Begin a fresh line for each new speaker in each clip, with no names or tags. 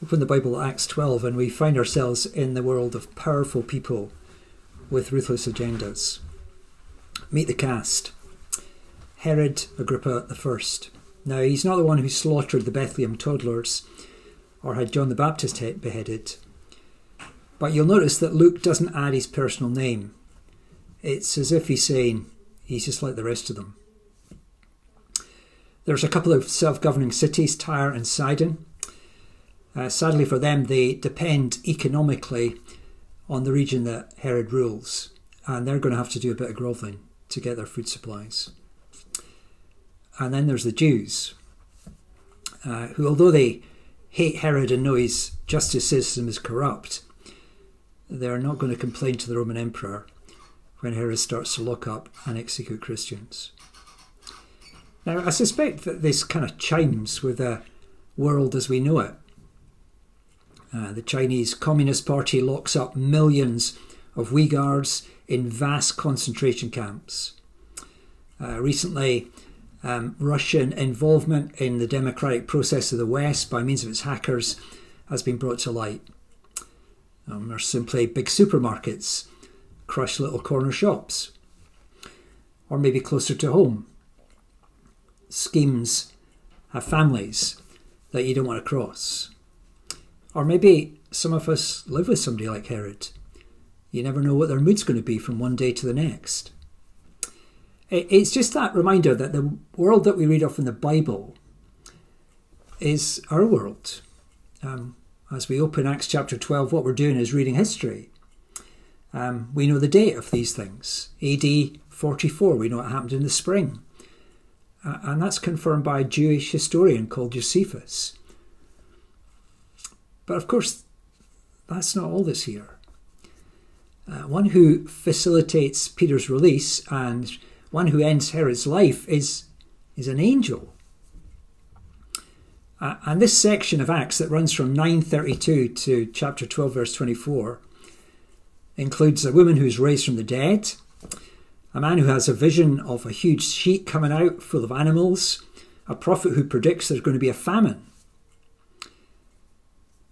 Open the Bible at Acts 12 and we find ourselves in the world of powerful people with ruthless agendas. Meet the cast. Herod Agrippa I. Now, he's not the one who slaughtered the Bethlehem toddlers or had John the Baptist beheaded. But you'll notice that Luke doesn't add his personal name. It's as if he's saying he's just like the rest of them. There's a couple of self-governing cities, Tyre and Sidon. Sadly for them, they depend economically on the region that Herod rules, and they're going to have to do a bit of grovelling to get their food supplies. And then there's the Jews, who, although they hate Herod and know his justice system is corrupt, they're not going to complain to the Roman Emperor when Herod starts to lock up and execute Christians. Now, I suspect that this kind of chimes with the world as we know it. The Chinese Communist Party locks up millions of Uyghurs in vast concentration camps. Recently, Russian involvement in the democratic process of the West by means of its hackers has been brought to light. Or simply big supermarkets crush little corner shops. Or maybe closer to home, schemes have families that you don't want to cross. Or maybe some of us live with somebody like Herod. You never know what their mood's going to be from one day to the next. It's just that reminder that the world that we read of in the Bible is our world. As we open Acts chapter 12, what we're doing is reading history. We know the date of these things, AD 44. We know it happened in the spring. And that's confirmed by a Jewish historian called Josephus. But of course, that's not all that's here. One who facilitates Peter's release and one who ends Herod's life is an angel. And this section of Acts that runs from 9:32 to chapter 12, verse 24, includes a woman who's raised from the dead, a man who has a vision of a huge sheet coming out full of animals, a prophet who predicts there's going to be a famine.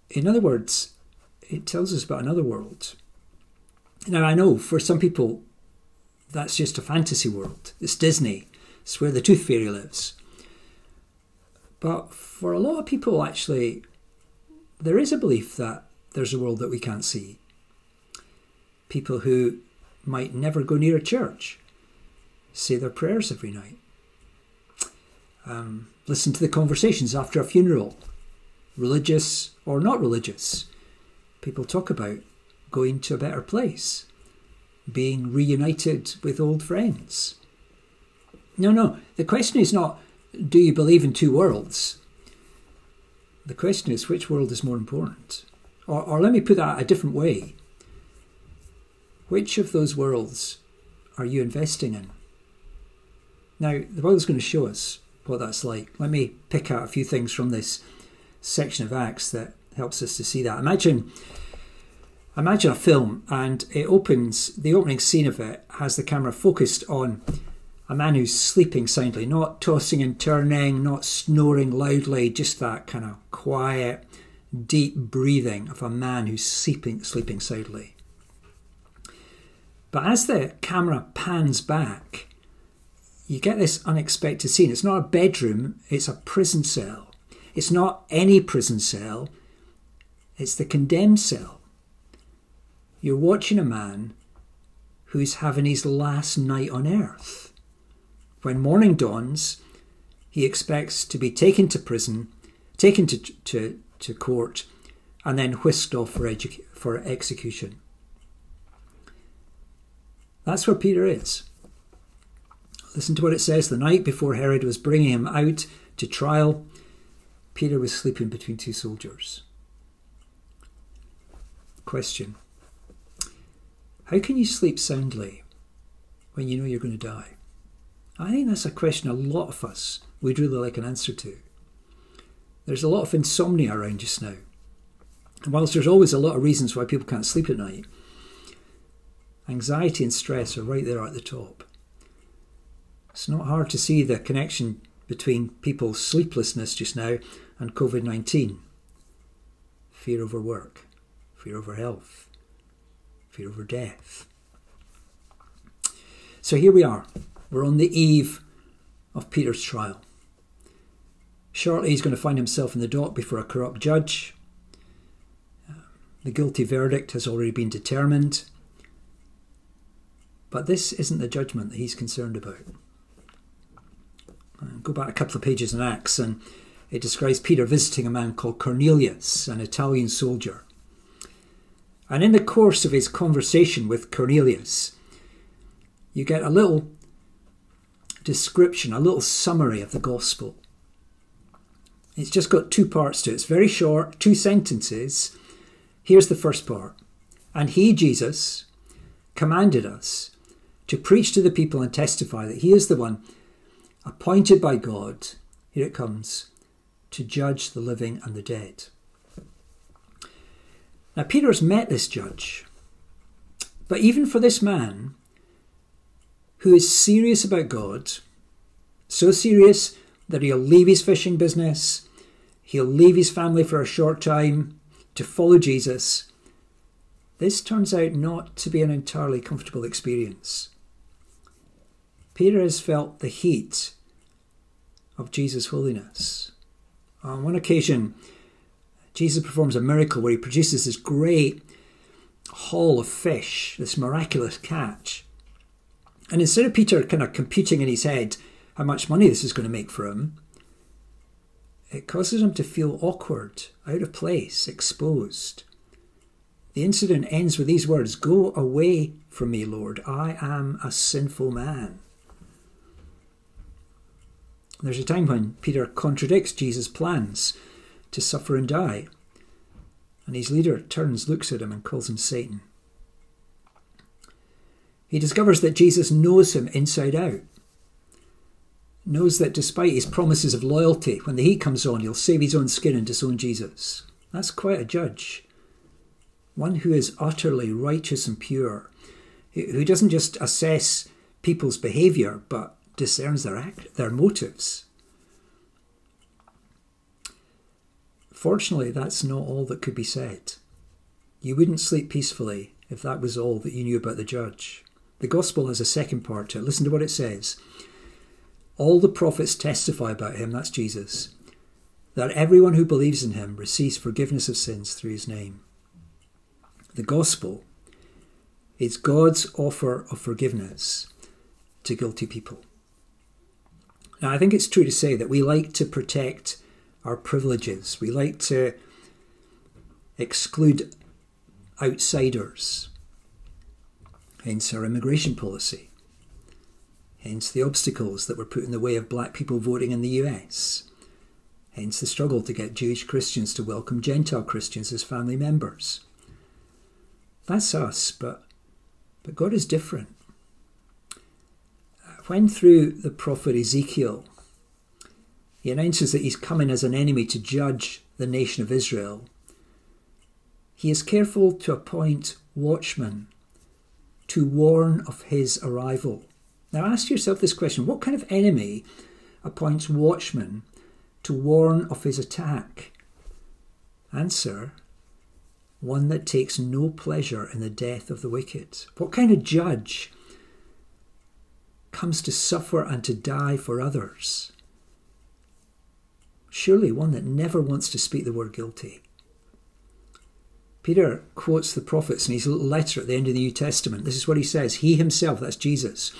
In other words, it tells us about another world. Now, I know for some people that's just a fantasy world. It's Disney. It's where the Tooth Fairy lives. But for a lot of people, actually, there is a belief that there's a world that we can't see. People who might never go near a church say their prayers every night. Listen to the conversations after a funeral, religious or not religious. People talk about going to a better place, being reunited with old friends. No, the question is not, do you believe in two worlds? The question is, which world is more important? Or let me put that a different way. Which of those worlds are you investing in? Now, the Bible's going to show us what that's like. Let me pick out a few things from this section of Acts that helps us to see that. Imagine a film, and it opens, the opening scene of it has the camera focused on a man who's sleeping soundly, not tossing and turning, not snoring loudly, just that kind of quiet, deep breathing of a man who's sleeping soundly. But as the camera pans back, you get this unexpected scene. It's not a bedroom, it's a prison cell. It's not any prison cell, it's the condemned cell. You're watching a man who's having his last night on earth. When morning dawns, he expects to be taken to prison, taken to court, and then whisked off for execution. That's where Peter is. Listen to what it says. The night before Herod was bringing him out to trial, Peter was sleeping between two soldiers. Question. How can you sleep soundly when you know you're going to die? I think that's a question a lot of us would really like an answer to. There's a lot of insomnia around just now. And whilst there's always a lot of reasons why people can't sleep at night, anxiety and stress are right there at the top. It's not hard to see the connection between people's sleeplessness just now and COVID-19. fear over work, fear over health, fear over death. So here we are. We're on the eve of Peter's trial. Shortly he's going to find himself in the dock before a corrupt judge. The guilty verdict has already been determined. But this isn't the judgment that he's concerned about. Go back a couple of pages in Acts and it describes Peter visiting a man called Cornelius, an Italian soldier. And in the course of his conversation with Cornelius, you get a little description, a little summary of the gospel. It's just got two parts to it. It's very short, 2 sentences. Here's the first part. And he, Jesus, commanded us to preach to the people and testify that he is the one appointed by God, here it comes, to judge the living and the dead. Now, Peter's met this judge, but even for this man who is serious about God, so serious that he'll leave his fishing business, he'll leave his family for a short time to follow Jesus, this turns out not to be an entirely comfortable experience. Peter has felt the heat of Jesus' holiness. On one occasion, Jesus performs a miracle where he produces this great haul of fish, this miraculous catch. And instead of Peter kind of computing in his head how much money this is going to make for him, it causes him to feel awkward, out of place, exposed. The incident ends with these words, "Go away from me, Lord, I am a sinful man." There's a time when Peter contradicts Jesus' plans to suffer and die. And his leader turns, looks at him and calls him Satan. He discovers that Jesus knows him inside out. Knows that despite his promises of loyalty, when the heat comes on, he'll save his own skin and disown Jesus. That's quite a judge. One who is utterly righteous and pure. Who doesn't just assess people's behaviour, but discerns their motives. Fortunately, that's not all that could be said. You wouldn't sleep peacefully if that was all that you knew about the judge. The gospel has a second part to it. Listen to what it says. All the prophets testify about him, that's Jesus, that everyone who believes in him receives forgiveness of sins through his name. The gospel is God's offer of forgiveness to guilty people. Now, I think it's true to say that we like to protect our privileges. We like to exclude outsiders. Hence our immigration policy. Hence the obstacles that were put in the way of black people voting in the US. Hence the struggle to get Jewish Christians to welcome Gentile Christians as family members. That's us, but God is different. When through the prophet Ezekiel, he announces that he's coming as an enemy to judge the nation of Israel, he is careful to appoint watchmen to warn of his arrival. Now ask yourself this question, what kind of enemy appoints watchmen to warn of his attack? Answer, one that takes no pleasure in the death of the wicked. What kind of judge comes to suffer and to die for others? Surely one that never wants to speak the word guilty. Peter quotes the prophets in his little letter at the end of the New Testament. This is what he says. He himself, that's Jesus,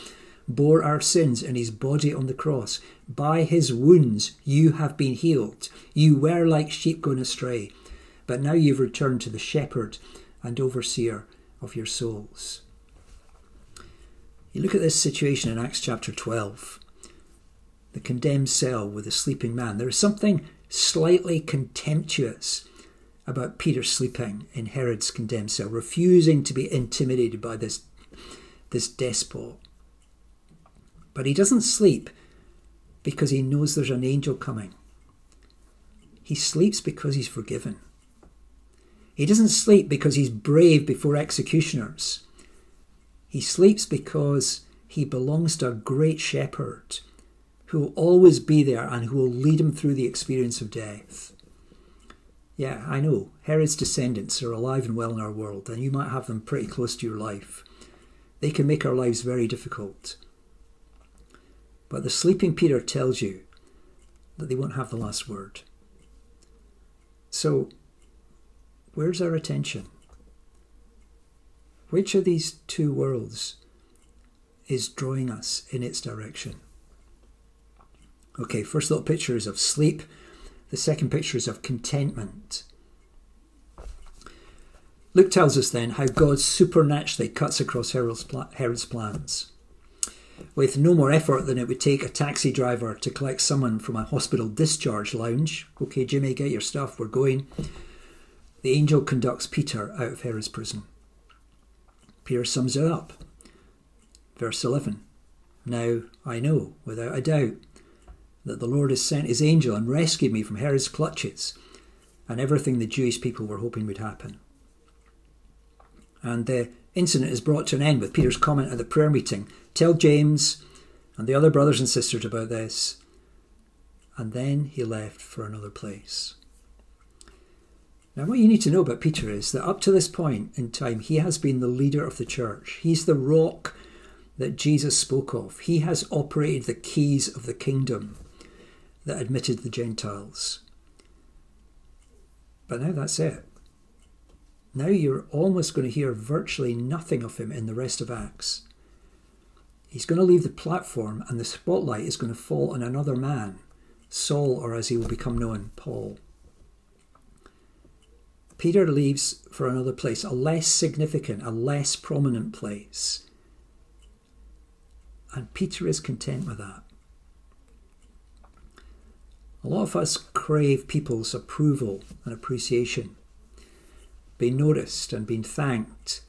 bore our sins in his body on the cross. By his wounds you have been healed. You were like sheep going astray, but now you've returned to the shepherd and overseer of your souls. You look at this situation in Acts chapter 12, the condemned cell with the sleeping man. There is something slightly contemptuous about Peter sleeping in Herod's condemned cell, refusing to be intimidated by this despot. But he doesn't sleep because he knows there's an angel coming. He sleeps because he's forgiven. He doesn't sleep because he's brave before executioners. He sleeps because he belongs to a great shepherd who will always be there and who will lead him through the experience of death. Yeah, I know. Herod's descendants are alive and well in our world, and you might have them pretty close to your life. They can make our lives very difficult. But the sleeping Peter tells you that they won't have the last word. So, where's our attention? Which of these two worlds is drawing us in its direction? Okay, first little picture is of sleep. The second picture is of contentment. Luke tells us then how God supernaturally cuts across Herod's plans. With no more effort than it would take a taxi driver to collect someone from a hospital discharge lounge. Okay, Jimmy, get your stuff, we're going. The angel conducts Peter out of Herod's prison. Peter sums it up. Verse 11. Now I know, without a doubt, that the Lord has sent his angel and rescued me from Herod's clutches and everything the Jewish people were hoping would happen. And the incident is brought to an end with Peter's comment at the prayer meeting. Tell James and the other brothers and sisters about this. And then he left for another place. Now what you need to know about Peter is that up to this point in time, he has been the leader of the church. He's the rock that Jesus spoke of. He has operated the keys of the kingdom that admitted the Gentiles. But now that's it. Now you're almost going to hear virtually nothing of him in the rest of Acts. He's going to leave the platform and the spotlight is going to fall on another man, Saul, or as he will become known, Paul. Peter leaves for another place, a less significant, a less prominent place. And Peter is content with that. A lot of us crave people's approval and appreciation. Being noticed and being thanked,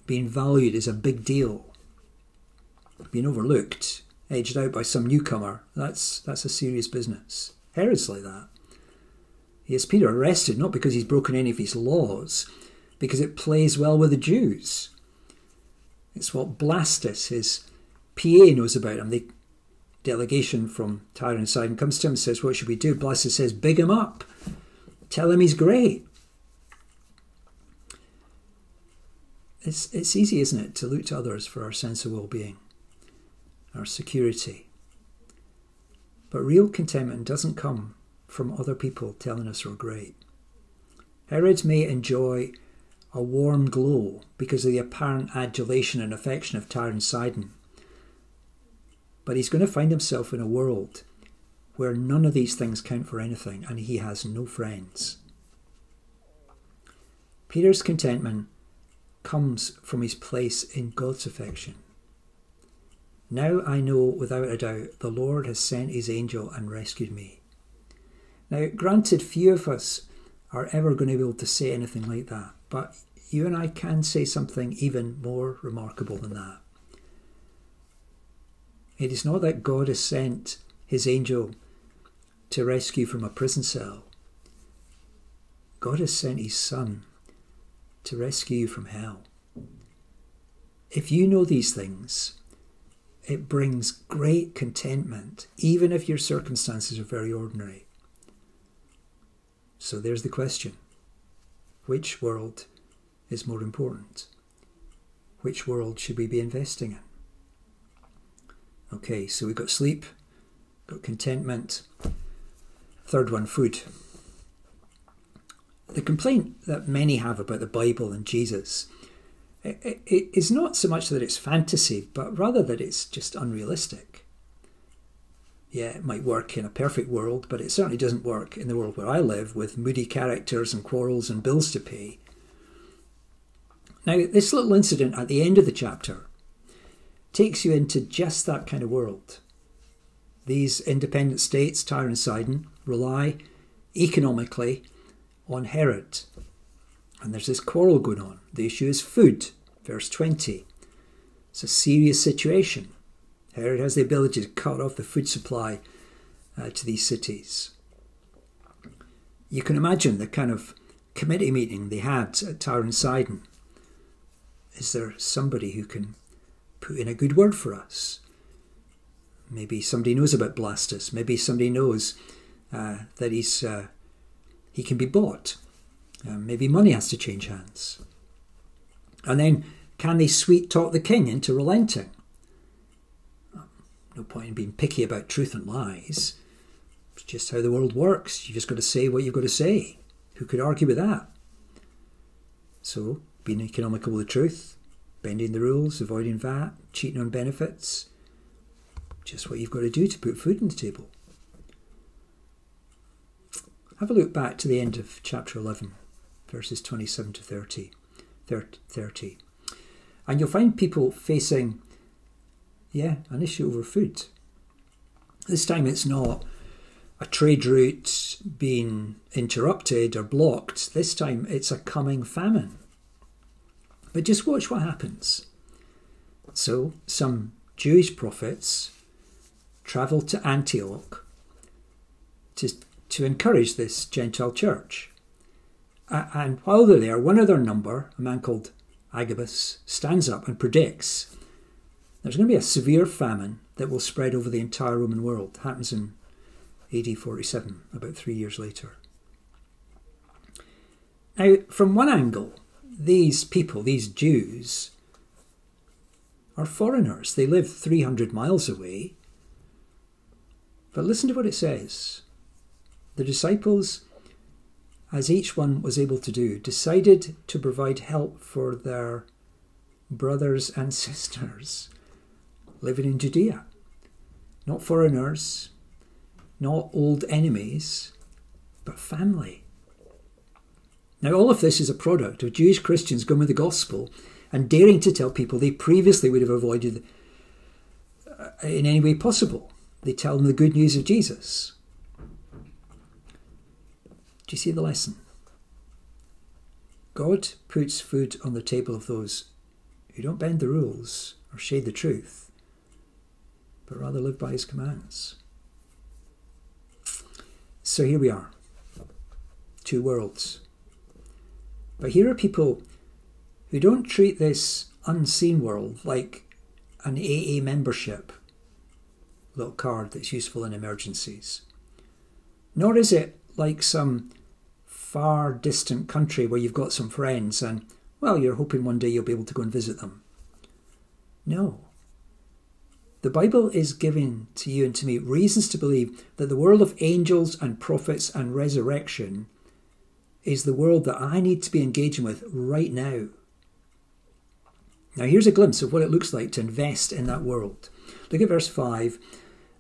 being valued is a big deal. Being overlooked, edged out by some newcomer, that's a serious business. Herod's like that. He has Peter arrested not because he's broken any of his laws, because it plays well with the Jews. It's what Blastus, his PA, knows about him. The delegation from Tyre and Sidon comes to him and says, what should we do? Blastus says, big him up. Tell him he's great. It's easy, isn't it, to look to others for our sense of well-being, our security. But real contentment doesn't come from other people telling us we're great. Herod may enjoy a warm glow because of the apparent adulation and affection of Tyre and Sidon. But he's going to find himself in a world where none of these things count for anything and he has no friends. Peter's contentment comes from his place in God's affection. Now I know without a doubt the Lord has sent his angel and rescued me. Now, granted, few of us are ever going to be able to say anything like that, but you and I can say something even more remarkable than that. It is not that God has sent his angel to rescue from a prison cell. God has sent his Son to rescue you from hell. If you know these things, it brings great contentment, even if your circumstances are very ordinary. So there's the question. Which world is more important? Which world should we be investing in? Okay, so we've got sleep, got contentment. Third one, food. The complaint that many have about the Bible and Jesus it is not so much that it's fantasy, but rather that it's just unrealistic. Yeah, it might work in a perfect world, but it certainly doesn't work in the world where I live with moody characters and quarrels and bills to pay. Now, this little incident at the end of the chapter takes you into just that kind of world. These independent states, Tyre and Sidon, rely economically on Herod. And there's this quarrel going on. The issue is food. Verse 20. It's a serious situation. Herod has the ability to cut off the food supply to these cities. You can imagine the kind of committee meeting they had at Tyre and Sidon. Is there somebody who can put in a good word for us? Maybe somebody knows about Blastus. Maybe somebody knows that he can be bought. Maybe money has to change hands. And then, can they sweet talk the king into relenting? No point in being picky about truth and lies. It's just how the world works. You've just got to say what you've got to say. Who could argue with that? So, being economical with the truth, bending the rules, avoiding VAT, cheating on benefits. Just what you've got to do to put food on the table. Have a look back to the end of chapter 11, verses 27 to 30. And you'll find people facing, an issue over food. This time it's not a trade route being interrupted or blocked. This time it's a coming famine. But just watch what happens. So some Jewish prophets travelled to Antioch to encourage this Gentile church. And while they're there, one of their number, a man called Agabus, stands up and predicts there's going to be a severe famine that will spread over the entire Roman world. It happens in AD 47, about 3 years later. Now, from one angle, these people, these Jews, are foreigners. They live 300 miles away. But listen to what it says. The disciples, as each one was able to do, decided to provide help for their brothers and sisters living in Judea. Not foreigners, not old enemies, but family. Now, all of this is a product of Jewish Christians going with the gospel and daring to tell people they previously would have avoided in any way possible. They tell them the good news of Jesus. Do you see the lesson? God puts food on the table of those who don't bend the rules or shade the truth, but rather live by his commands. So here we are. Two worlds. But here are people who don't treat this unseen world like an AA membership, little card that's useful in emergencies. Nor is it like some far distant country where you've got some friends and, well, you're hoping one day you'll be able to go and visit them. No. The Bible is giving to you and to me reasons to believe that the world of angels and prophets and resurrection is the world that I need to be engaging with right now. Now here's a glimpse of what it looks like to invest in that world. Look at verse 5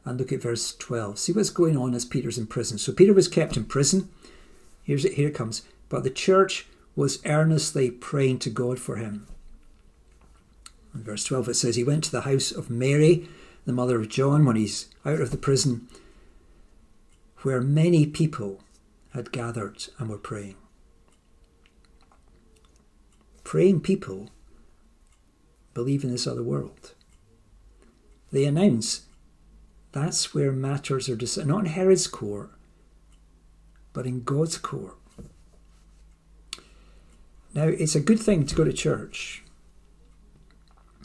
and look at verse 12. See what's going on as Peter's in prison. So Peter was kept in prison. Here it comes. But the church was earnestly praying to God for him. In verse 12 it says, he went to the house of Mary, the mother of John, when he's out of the prison, where many people had gathered and were praying. Praying people believe in this other world. They announce that's where matters are decided, not in Herod's court, but in God's court. Now, it's a good thing to go to church.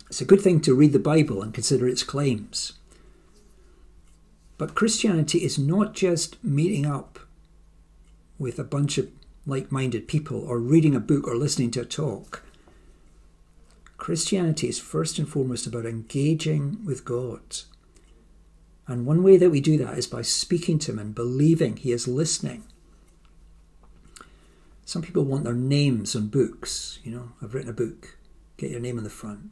It's a good thing to read the Bible and consider its claims. But Christianity is not just meeting up with a bunch of like-minded people or reading a book or listening to a talk. Christianity is first and foremost about engaging with God. And one way that we do that is by speaking to him and believing he is listening. Some people want their names on books. I've written a book, get your name on the front.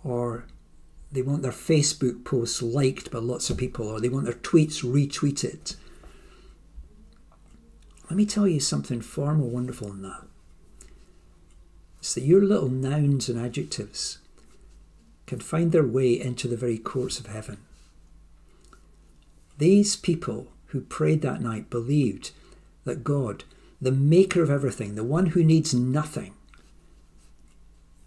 Or they want their Facebook posts liked by lots of people, or they want their tweets retweeted. Let me tell you something far more wonderful than that. It's that your little nouns and adjectives can find their way into the very courts of heaven. These people who prayed that night believed that God, the maker of everything, the one who needs nothing,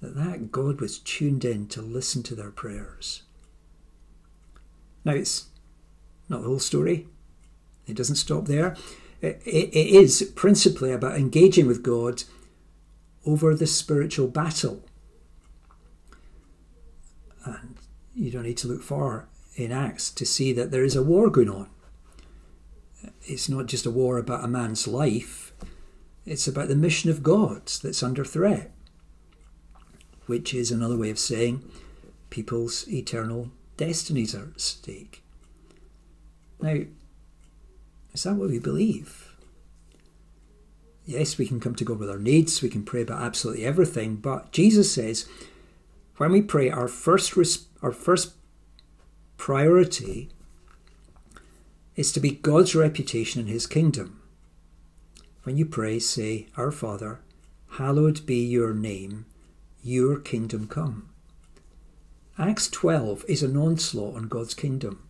that God was tuned in to listen to their prayers. Now, it's not the whole story. It doesn't stop there. It is principally about engaging with God over the spiritual battle. And you don't need to look far in Acts to see that there is a war going on. It's not just a war about a man's life. It's about the mission of God that's under threat, which is another way of saying people's eternal destinies are at stake. Now, is that what we believe? Yes, we can come to God with our needs, we can pray about absolutely everything, but Jesus says when we pray, our first priority is to be God's reputation in his kingdom. When you pray, say, Our Father, hallowed be your name, your kingdom come. Acts 12 is an onslaught on God's kingdom.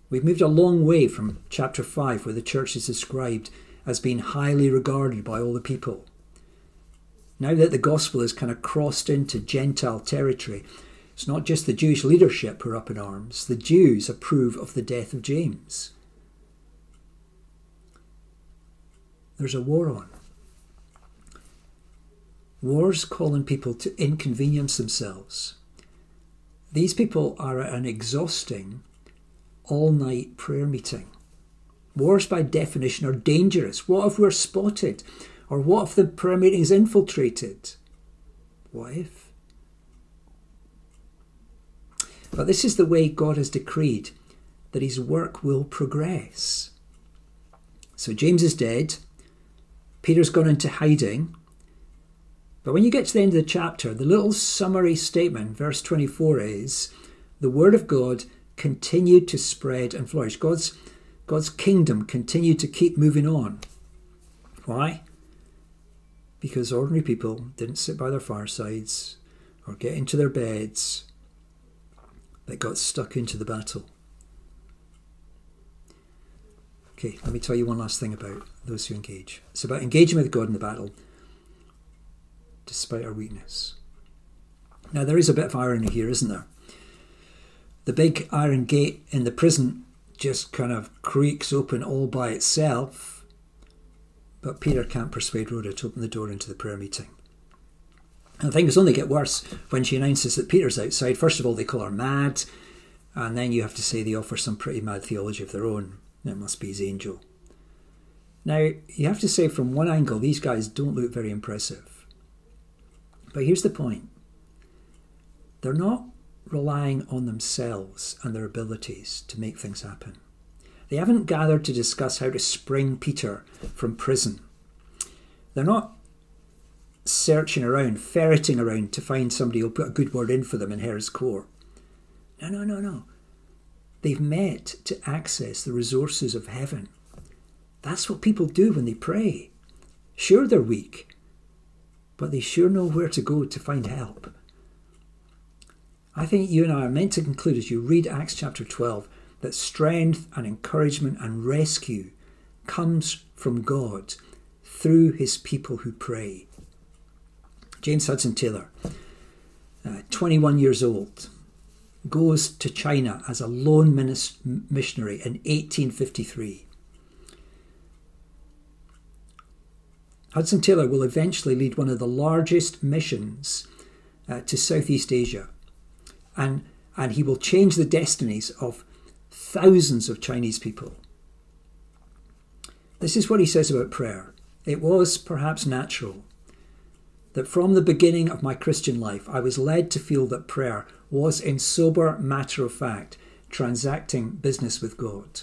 We've moved a long way from chapter 5, where the church is described as being highly regarded by all the people. Now that the gospel has kind of crossed into Gentile territory, it's not just the Jewish leadership who are up in arms. The Jews approve of the death of James. There's a war on. War's calling people to inconvenience themselves. These people are at an exhausting all-night prayer meeting. Wars by definition are dangerous. What if we're spotted? Or what if the prayer meeting is infiltrated? What if? But this is the way God has decreed that his work will progress. So James is dead. Peter's gone into hiding. But when you get to the end of the chapter, the little summary statement, verse 24 is, the word of God continued to spread and flourish. God's kingdom continued to keep moving on. Why? Because ordinary people didn't sit by their firesides or get into their beds, but got stuck into the battle. Okay, let me tell you one last thing about those who engage. It's about engaging with God in the battle, despite our weakness. Now, there is a bit of irony here, isn't there? The big iron gate in the prison just kind of creaks open all by itself, but Peter can't persuade Rhoda to open the door into the prayer meeting. And things only get worse when she announces that Peter's outside. First of all, they call her mad, and then you have to say they offer some pretty mad theology of their own. It must be his angel. Now, you have to say from one angle, these guys don't look very impressive. But here's the point. They're not relying on themselves and their abilities to make things happen. They haven't gathered to discuss how to spring Peter from prison. They're not searching around, ferreting around to find somebody who'll put a good word in for them in Herod's court. No. They've met to access the resources of heaven. That's what people do when they pray. Sure, they're weak, but they sure know where to go to find help. I think you and I are meant to conclude as you read Acts chapter 12 that strength and encouragement and rescue comes from God through his people who pray. James Hudson Taylor, 21 years old, goes to China as a lone missionary in 1853. Hudson Taylor will eventually lead one of the largest missions to Southeast Asia. And he will change the destinies of thousands of Chinese people. This is what he says about prayer. It was perhaps natural that from the beginning of my Christian life, I was led to feel that prayer was in sober matter of fact transacting business with God.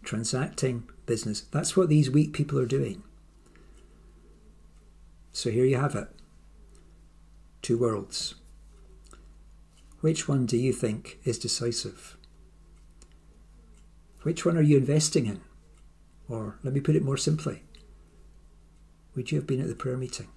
Transacting business. That's what these weak people are doing. So here you have it. Two worlds. Which one do you think is decisive? Which one are you investing in? Or let me put it more simply. Would you have been at the prayer meeting?